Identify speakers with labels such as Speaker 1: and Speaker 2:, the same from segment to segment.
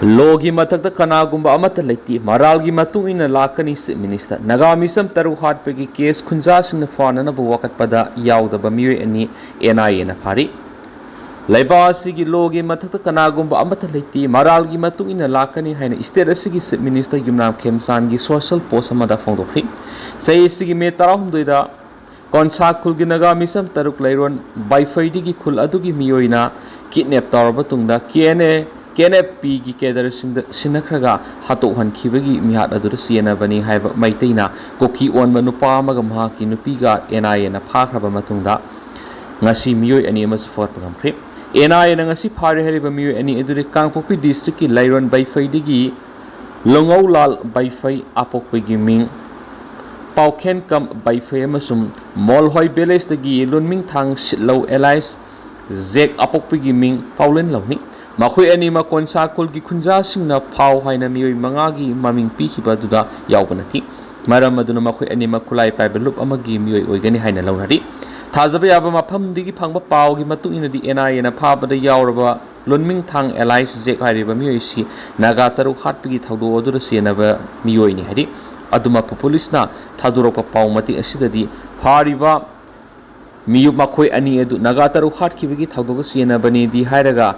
Speaker 1: Logi matakta kanagumba amata leiti maralgi matung ina lakani Chief Minister Naga misam taru hatpegi case khunja singna fana bu wakat pada yaudaba miwe ani NIA na phari Laiba asigi logi matakta kanagumba amata leiti maralgi matung ina lakani haina state asigi Chief Minister Yumnam Khemsan gi social post amada phongdokhi sei asigi me tarahum doida konsa khulgi Naga misam taruk lairon baifai gi khul adugi miyoina kidnap tawraba tungda KNP gi kedar sinakhraga hato han khibagi mihat adur siena bani haiba maiteina koki on manupa maga maha ki nupiga NIA na phakhra matungda ngasi miyoi ani mas fort pamkhre NIA na ngasi phare heriba miyoi ani edure Kangpokpi district ki Lairon Baifai digi Longau Lal Baifai apokpi gi ming Paukhen kam Baifai amasum Molhoi village dagi Lunming Thang Sitlo Allies Zek apokpi gi ming Paulen lawni Makhui ani ma konsa kulgi khunja singna phau haina miyoi mangagi maming pi khiba duda yawbanati maram aduna makhui ani ma khulai paiba lup amagi miyoi oigani haina lawnari thajaba yaba mafam digi phangba pau gi matung ina di NIA na phabada yawraba Lunming Thang Allies Zek hariba miyoi si Naga taru khatpigi thawdo adura senaba miyoi ni hari aduma police na thadurokpa pau mati asidadi phariba miyu makhui ani edu Naga taru khatkhibigi thawdo senabani di hairaga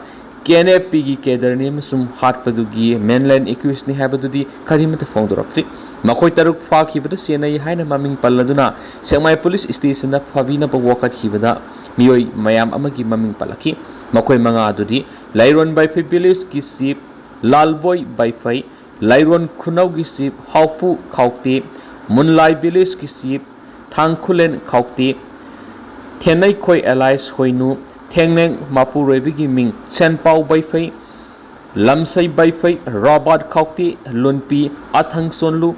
Speaker 1: KNP gi kedarni masum hatpadugi mainland accused ni habadudi karimata phongdorapri makoi taruk phakibada senai haina maming palladuna Sengmai police station da phabina ba wakat khibada miyoi mayam amagi maming palaki makoi manga adudi Lairon Baifai village ki Chief Lalboy Baifai Lairon Khunau gi Chief Haupu Khaukte Munlai village ki Chief Thangkhulen Khaukte Thenai Khoi Allies Hoinu Thengneng Mapu Rebigi Ming Senpau Baifai Lamsai Baifai Robert Khaukti Lunpi Athang Sonlu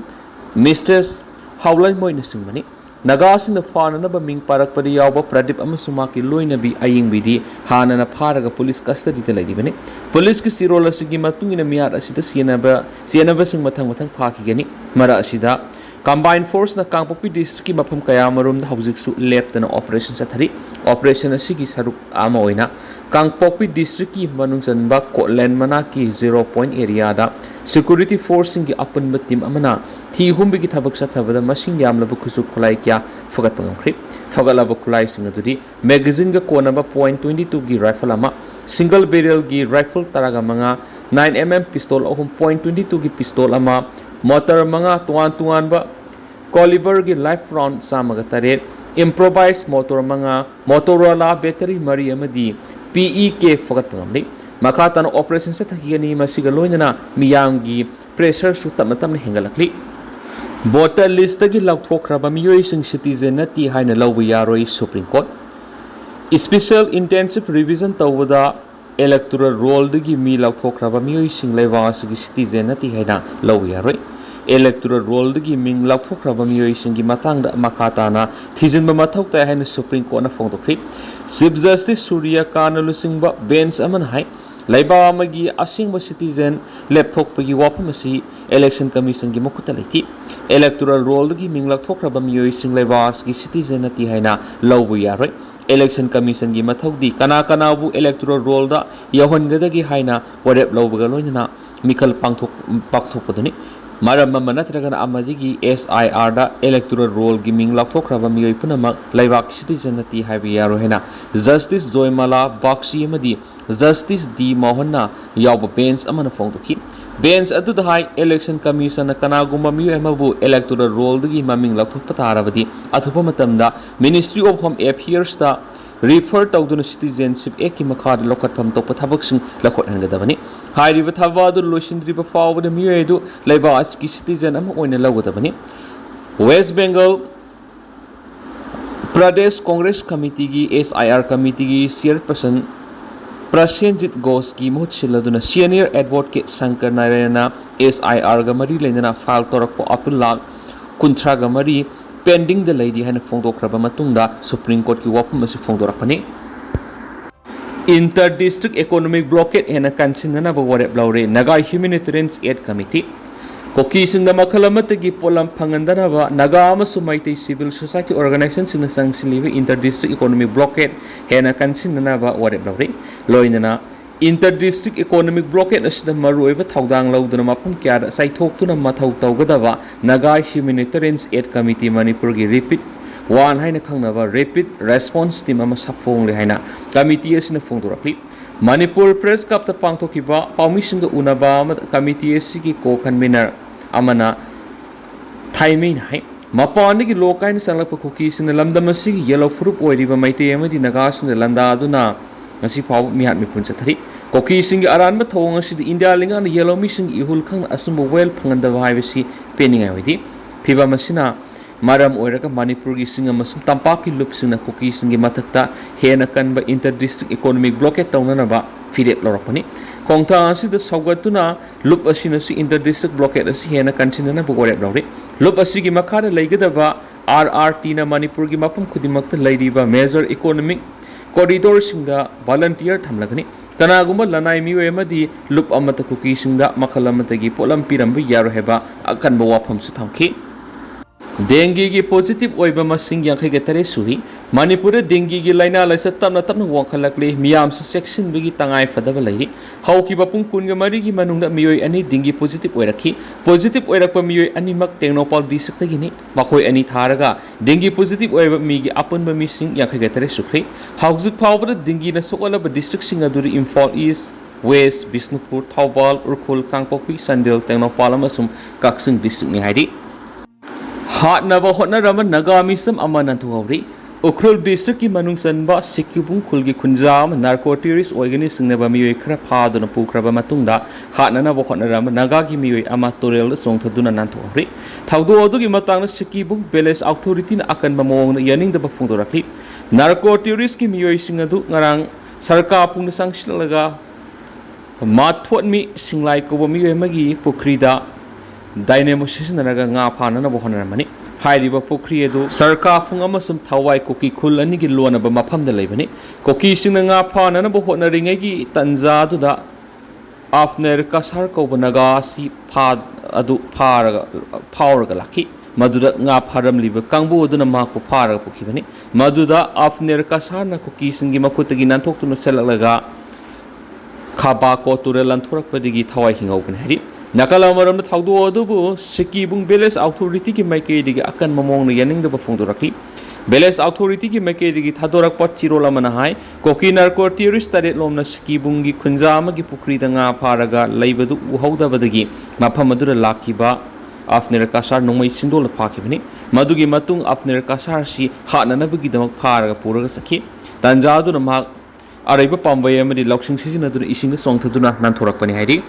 Speaker 1: Mistress Howlai Moina Singmani Nagasing the Fananaba Ming Parak Padi Yaba Pradip Amasumaki Luinabi Aying Bidi Hanana Paraga police custody Telagibani Police Kisirola Sigimatu in a Miat Asita Sienaba Sing Matang Paki Gani Mara Asida Combined force na Kangpokpi district mapam kaya marum na hawzik su left na operation sa thari operation asigi saruk ama oina Kangpokpi district ki manungsan ba Kotlen manaki 0 point area da security force singi apan batim amana thi humbi ki thabak sa thabada masing yam labu khusuk khulai kya fagat pangkhri fagala ba khulai singa dudi magazine ga kona ba point 22 gi rifle ama single barrel gi rifle taraga manga 9mm pistol ahum point 22 gi pistol ama motor manga tuan ba caliber gi life round samaga taret improvised motor manga Motorola battery mari amadi PEK fagat pangamli makatan operation sa thakigani masiga loinana miyam gi pressure su tamtam hengalakli voter list gi lawthrokraba miyoi sing citizen na ti haina lawbu yaroi Supreme Court special intensive revision tawada electoral roll digi mi lawthrokraba miyoi sing laiwa sigi citizen na ti haina lawbu yaroi electoral roll digi ming lawthrokraba miyoi sing gi matangda makatana thijinba mathokta haina Supreme Court na phongdokri Chief Justice Surya Kanalu singba bench aman hai laiba amagi asingba citizen laptop pagi wapamasi election commission gi mokhuta leiti electoral roll digi ming lawthrokraba miyoi sing laiba gi citizen na ti haina lawbu yaroi election commission gi mathokdi kana bu electoral roll da yahongedagi haina warep lawbuga loinana mikal pakthok paduni maram manatragan amadigi SIR da electoral roll gi ming lawthrokraba miyoi punamak laibak citizen na ti haibi yaro hena Justice Joymala Bakshi amadi Justice D Mohana yawba bench amana phongdoki bench adu da hai election commission na kanagumba miyoi amabu electoral roll digi maming lawthokpa tarabadi athupa matamda Ministry of Home Affairs da refer tawduna citizenship eki makhad lokatpham tokpa thabaksing lakhot hangadabani hairiba thabadu loisindriba fawbada miyedu laiba aski citizen ama oina lawgadabani West Bengal Pradesh Congress Committee gi SIR Committee gi chairperson Prasenjit Ghosh ki mohut siladuna senior advocate Shankar Narayana SIR ga mari leinana file torakpo apil lakh kunthra ga mari pending the lady haina phongdokraba matungda Supreme Court ki wapam asi phongdorakpani Inter-district economic blockade hena kansinana ba warep laure Naga Humanitarian Aid Committee koki singna makhalamati polam phangandana ba Naga amasu Meitei civil society organization singna sangsilibi inter-district economic blockade hena kansinana ba warep laure loinana inter district economic blockade असिदा मरुओइबा थौदांग लौदुना मफम क्यादा साइथोक्तुना मथौ तौगदबा Naga humanitarian aid committee Manipur की रिपीट वन हाइना खंगनबा रैपिड रेस्पॉन्स टीम अमा सफोंगले हाइना कमिटी असिना फोंदोरखली मणिपुर प्रेस क्लब ता पांगथोकिबा पाउमिसिंग उनाबा कमिटी असिगी को कन्वीनर अमना थाइमेन हाइ मपानगी लोकाइन संगलप कुकीसिंग लमदम असिगी येलो फ्रूप ओइरिबा मैते अमदि नागासिंग लंदादुना ngasi phaw mihat mipun chathari koki sing aran ba thong asi india linga yellow missing ihul khang asum well phanganda bhai bisi pening ai di phiba masina maram oiraga manipur gi sing amasum tampak ki lup sing na koki sing gi mathakta hena kan ba inter district economic blockade tawna ba fidep lorakpani khongtha asi da saugatuna lup asina si inter district blockade asi hena kan sinana bu gorek lawri lup asi gi makha da leigada rrt na manipur gi mapum khudimakta leiriba major economic corridor singa volunteer thamlagani kanagumba lanai miwe amadi lup amata kuki singa makhal amatagi polam pirambu yaro heba akanba wafam su thamki dengue gi positive oiba masing yang khege tare suhi manipur dengue gi laina laisa tamna tamna wangkhalakle miyam su section bigi tangai fadaba lai hauki bapung kunga mari gi manungda miyoi ani dengue positive oirakhi positive oirakpa miyoi ani mak technopal district gi ni makoi ani tharaga dengue positive oiba mi gi apunba mising yang khege tare sukhi haujik phawbra dengue na sokolaba district singaduri imphal east west bisnupur thawbal urkhul kangpokpi sandel technopal amasum kaksing district ni haidi हाथ नबा होना Raman Naga मिसम अमानंत हुआवरी Ukhrul district की मनुंग सनबा सिक्किबुंग खुल की खुंजाम नार्कोटिरिस organic सिंगनबा मियोय खरा फादुना पुख्रबा मतुंगदा हाथ नबा होना रमन नगा की मियोय अमा तोरेल सोंगथदुना नांथुआवरी थाउदो अदुगी मतंग सिक्किबुंग बेलेस अथॉरिटी न अकन ममोंग यनिंग दबा फुंगदोरखली नार्कोटिरिस की मियोय सिंगदु ngarang सरकार पुंग संगसिलगा माथोटमी सिंगलाई को मियोय मगी पुख्रीदा डायनेमोसिस Narga nga phana na bohana mani hairiba pokri edu sarka phung amasum thawai koki khul ani gi lona ba mapham da leibani koki sing nga phana na bohona ringai gi tanja du da afner kasar ko banaga si pha adu pharaga phawraga lakhi maduda nga pharam liba kangbu du na ma ko pharaga pokhi bani maduda afner kasar na koki sing gi makhutagi nanthok tu no selalaga khaba ko turelan thorak padigi thawai hingau ban hari nakala maram na thawdu odubu sikibung beles authority ki maike digi akan mamong na yaning da bafungdorakli beles authority ki maike digi thadorak pot chirola mana hai koki narco terrorist tare lomna sikibung gi khunjama gi pukri da nga pharaga leibadu uhauda badagi mapham adura lakiba afner kasar nomai sindol phakibani madugi matung afner kasar si hana na bagi damak pharaga puraga sakhi tanjadu na mak araiba pambay amadi loksing sijina duna ising songthaduna nanthorakpani hairi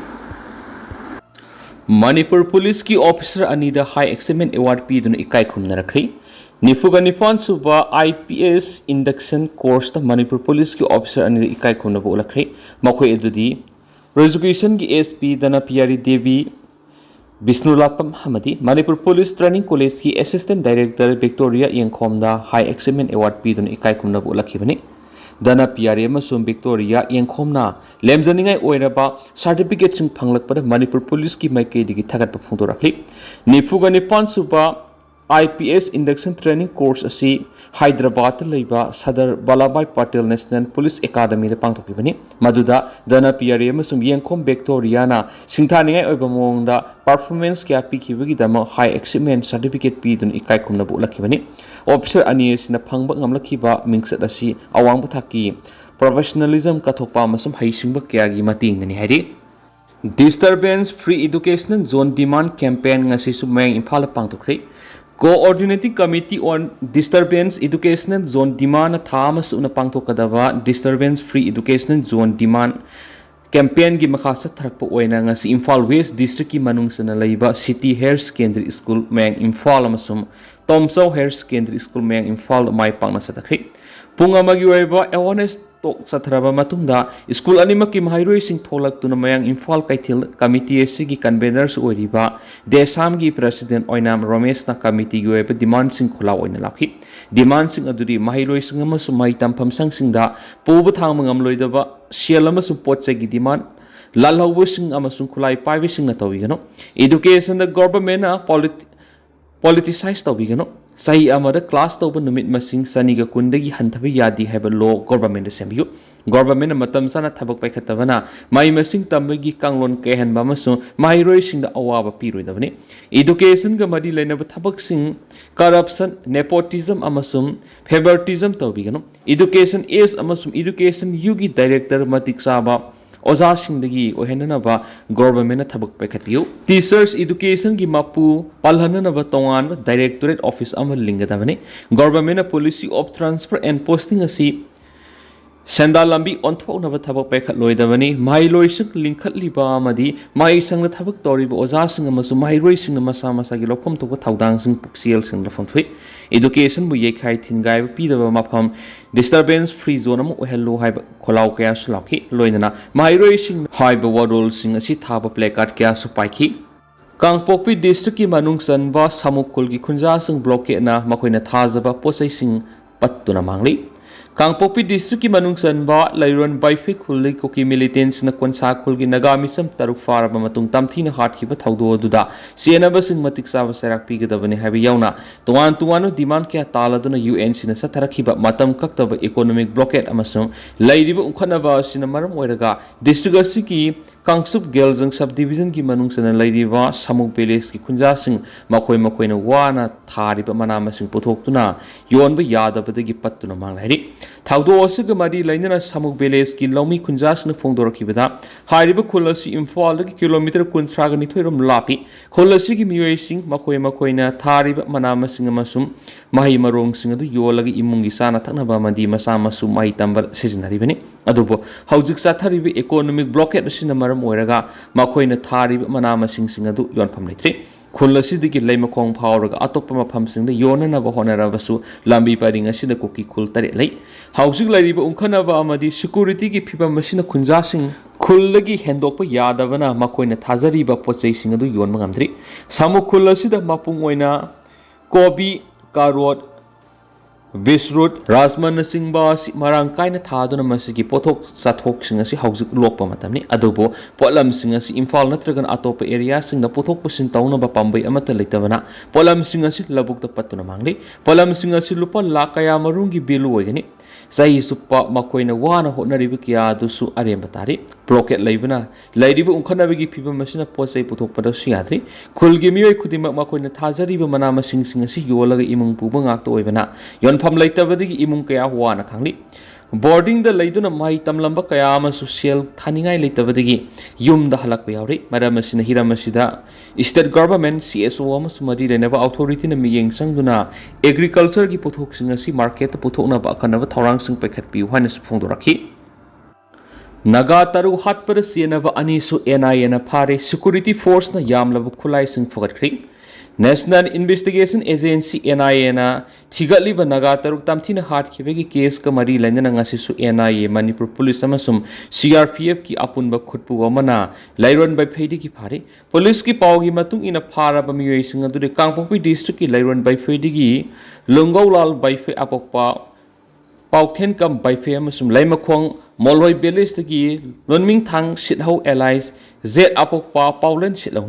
Speaker 1: Manipur police की officer अनिदा high एक्सीमेंट award पीदुन इकाई खुमनरखरी निफुगा निफान सुबा IPS induction course Manipur police की officer अनिदा इकाई खुमनबो उलखरी मखोय एदुदी education की SP दना पियारी देवी विष्णुलापम हमदी मणिपुर पुलिस ट्रेनिंग कॉलेज की असिस्टेंट डायरेक्टर विक्टोरिया यंगखोमदा हाई एक्सीमेंट अवार्ड पीदुन इकाई खुमनबो उलखिबनी दना पियारे अमसुम विक्टोरिया यंगखोमना लेमजनिंगाई ओइरबा सर्टिफिकेट सिंग फंगलकपदा मणिपुर पुलिस की माइकेदिगी थागत फुंगदोरखली निफुगा निपान सुबा आईपीएस इंडक्शन ट्रेनिंग कोर्स असी हैदराबाद लेबा सदर Vallabhbhai Patel national police academy दा पांगथोकिबनी मदुदा दना पियारे अमसुम यंगखोम विक्टोरियाना सिंथानिंगाई ओइबा मोंगदा परफॉर्मेंस क्या पिखिबगी दमा हाई एक्सीमेंट सर्टिफिकेट पीदुन इकाई खुमनबो उलखिबनी officer अनियसिना फंगबा ngamlakhiba mingsat asi awang buthaki professionalism kathokpa amasum haisingba kyagi matingni hari disturbance free educational zone demand campaign ngasi su mayang imphal pangthokri coordinating committee on disturbance educational zone demand thamas una pangthokadaba disturbance free educational zone demand campaign gi makhasa tharakpa oina ngasi imphal west district ki manung sana leiba city hair secondary school mayang imphal amasum Tomsau Hair Secondary School mayang imphal mai pangna satakhi punga magi oiba awareness tok sathraba matungda school animaki mahairoi sing tholak tuna mayang imphal kaithil committee asigi conveners oiriba desam gi president oinam ramesh na committee gi oiba demand sing khula oina lakhi demand sing aduri mahairoi sing amasu mai tampham sang singda pubu thangmang amloidaba sial amasu potche gi demand lalhawu sing amasu khulai paibi sing na tawigano education the government na politicize tawigano sahi amada class tawba numit masing saniga kundagi hantabi yadi haba law government assembly Government matam sana thabak paikhatabana mai masing tambagi kanglon kehan bamasu mai roi sing da awaba piroi dabani education ga mari lainaba thabak sing corruption nepotism amasum favoritism tawbigano education is amasum education yugi director matik saba Oza singdagi ohenanaba government thabak paikhatiu teachers education gi mapu palhananaba tongan directorate office amal lingadabani government policy of transfer and posting asi Senda lambi onthoknaba thabak paikhat loidabani mai loisuk linkhat liba amadi mai sangna thabak toriba oza sing amasu mai roi sing masa masa gi lophom thokba thaudang sing puksiel sing lafam thui education bu yekhai thingai pidaba mafam disturbance free zone am ohello haiba kholau kya sulaki loinana mai roi sing haiba wadol sing asi thaba placard kya su paiki Kangpokpi district ki manung sanba samukul gi khunja sing blockade na makoina thajaba posai sing pattuna mangli Kangpokpi district ki manung sanba lairon baife khulli koki militants na konsa khulgi naga misam taruk faraba matung tamthi na hat khiba thaudo duda senaba sing matik saba sarak pi gadabani habi yauna tuan tuanu demand kya taladuna UN sina satharakhiba matam kaktaba economic blockade amasung lairiba unkhanaba sina maram oiraga district asiki Kangsup Gelzang subdivision ki manung sana lairiba samuk village ki khunja sing makoi na wana thariba manama sing puthokuna yonba yadabadagi pattuna manglari thaudo osiga mari lainana samuk village ki lomi khunja sing phongdorakibada hariba khulasi imphal ki kilometer 13 ni thoirom lapi khulasi ki miyoi sing makoi na thariba manama sing amasum mahi marong sing adu yolagi imungi sana thaknaba mandi masa masu mai tambar sijinaribani adubo haujik sathariba economic blockade asina maram oiraga makoina thariba manama sing adu yonpham leitri khulasidigi leimakong phawraga atoppa mafam singda yonana ba honarabasu lambi paring asina koki khul tare lei haujik lairiba unkhana ba amadi security gi phibam asina khunja sing khulagi hendokpa yadabana makoina thajariba pochai sing adu yonma ngamdri samu khulasida mapung oina kobi karot Bisrut Rasman Singba Marang Kaina Thaduna Masiki Potok Satok Singasi House Lopa Matami Adobo Polam Singasi Imphal Natragan Atopa area sing the Potok Pusin Tauna Bapambai Amata Litavana Polam Singasi Labuk the Patuna Mangli Polam Singasi Lupa Lakaya Marungi Bilu Sai Supa Makoina Wana Honaribikia Dusu Ariambatari Blockade Labana Lady Unkanavigi people machine Posay Potok Padosiatri Kulgimio Kudima Makoina Tazariba Manama Sing Singasi Yola Imung Pubang Acto Ivana Yon Pam Laitavadi Imung Kaya Wana Kangli Boarding the Laiduna Mai Tamlamba Kayama Social Taningai Laitavadi Yum the Halak Bayari Madamasina Hiramasida State Government CSO Amasumadi never authority na Miyang Sanguna Agriculture Gi Potok Singasi Market Potona Bakanava Torang Sing Paket Pi Hanis Fondoraki Naga Taru Hat Per Sienava Anisu NIN Pare Security Force na Yamlava Kulai Sing Fogatri National Investigation Agency NIA na Thigatliba Naga Taruk Tamthina Hat Kivegi case ka mari lainana ngasisu NIA Manipur Police amasum CRPF ki apunba khutpu wamana Lairon by Phedi ki phare Police ki pawgi matung ina phara ba miyoi singa dure Kangpokpi district ki Lairon by Phedi gi Lungaulal by Phe apokpa Paukten kam by Phe amasum Laimakhong Molhoi village tagi Lonming Thang Shithau Allies Z apokpa Paulen Shithau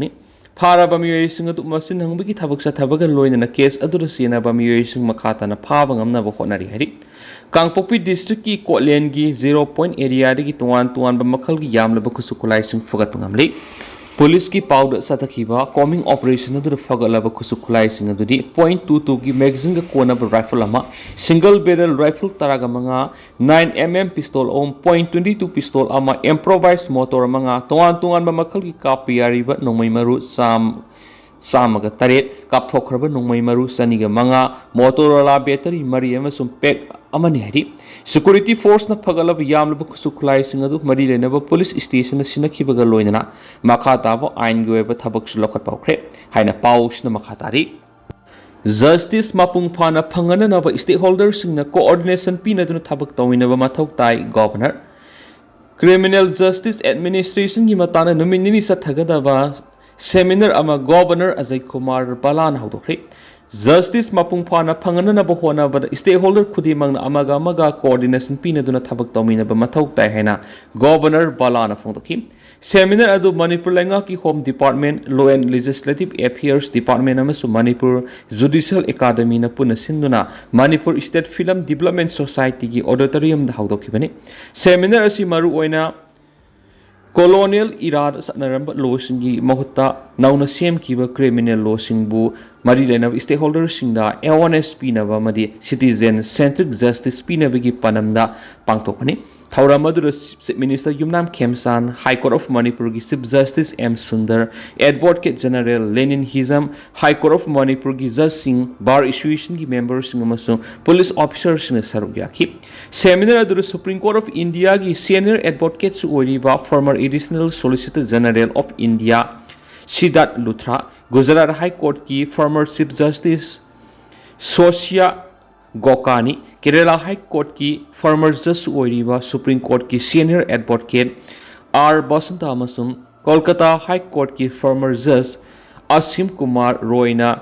Speaker 1: Para Bamiyoi sing atu masin hangbiki thabak sa thabaga loina case adura sina Bamiyoi sing makhata na phaba ngamna ba honari hari Kangpokpi district ki Kotlen gi 0 point area gi tuan ba makhal gi yamla ba kusukulai sing fagat ngamle Police ki powder satakhiba combing operation adura fagala ba kusukulai sing adudi .22 gi magazine ga kona ba rifle ama single barrel rifle taraga manga 9mm pistol om .22 pistol ama improvised motor manga tuan ba makhal gi kapiyari ba nongmai maru samaga taret kapthokraba nongmai maru saniga manga Motorola battery mari amasum pack amani hari security force na phagalab yamlab kusuklai singadu mari lenaba police station na sinakhibaga loinana makhata bo ain goeba thabak sulokat pawkhre haina paus na makhatari Justice mapung phana phangana na ba stakeholders singna coordination pina duna thabak tawina ba mathok tai governor criminal justice administration gi matana nominini sathagada ba seminar ama governor Ajay Kumar Balan haudokre Justice mapung phana phangana na bohona ba stakeholder khudimang na amaga coordination pina duna thabak tawmina ba mathok tai haina governor Balana phongdoki Seminar adu Manipur Lengaki Home Department, Law and Legislative Affairs Department amasu Manipur Judicial Academy na puna sinduna Manipur State Film Development Society ki auditorium da haudokibani. Seminar asi maru oina colonial era sanaramba law singi mahutta nauna sem kiba criminal law singbu mari lena stakeholders singda awareness pinaba madi citizen centric justice pinabagi panamda pangtokani. Thauramadu Chief Minister Yumnam Khemsan, High Court of Manipur ki Chief Justice M Sundar, Advocate General Lenin Hizam, High Court of Manipur ki Judge Singh, Bar Association ki members sing amasung police officers sing saruk yaki. Seminar adu Supreme Court of India ki Senior Advocate su oriba former Additional Solicitor General of India Siddharth Luthra, Gujarat High Court ki former Chief Justice Sosia Gokani, Kerala High Court ki former Judge Oiriba, Supreme Court ki Senior Advocate R. Basanta amasung Kolkata High Court ki former Judge Asim Kumar Roy na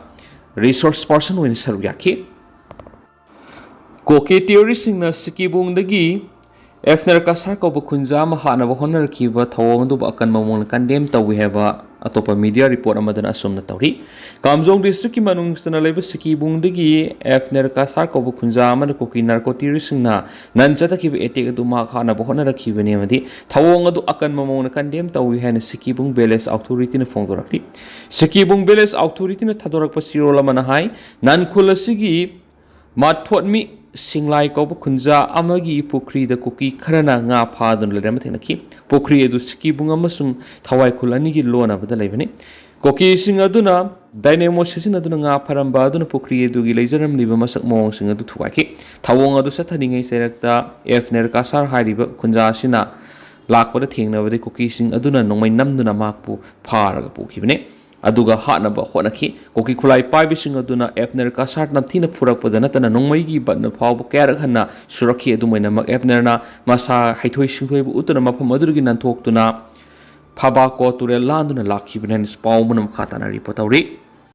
Speaker 1: resource person win sarugyaki. Koke theory sing na sikibung dagi Efner kasar ko bukunja mahana bahona kiba thawang du akan mamong condemn tawi heba atopa media report amadan asum na tawri Kamjong district ki manung sana leba sikibung dagi Efner kasar ko bukunja man ko ki narcotics na nanjata ki etik du ma khana bahona rakhiba ne madi thawang adu akan mamong condemn tawi hena sikibung Village Authority na phongdorakli sikibung Village Authority na thadorak pa sirola manahai nan khulasigi mathotmi Singlai ko kunja amagi pokri da kuki kharana nga phadun le ramathena ki pokri edu sikibung amasung thawai khulani gi lona bada leibani koki sing aduna dynamo season aduna nga pharamba aduna pokri edu gi leijaram liba masak mong sing adu thuwa ki thawong adu sathaningai serakta efner kasar hariba kunja sina lakpada thengna bade koki sing aduna nongmai namduna makpu pharaga pokibane aduga hatnaba honaki koki khulai paibising aduna efner kasar namthina furakpada natana nongmai gi batna phawba kyarak hanna surakhi adumaina mak efner na masa haithoi singthoi bu utana mafam adugi nanthok tuna phaba ko turel landuna lakhi binan spawmunam khatana report awri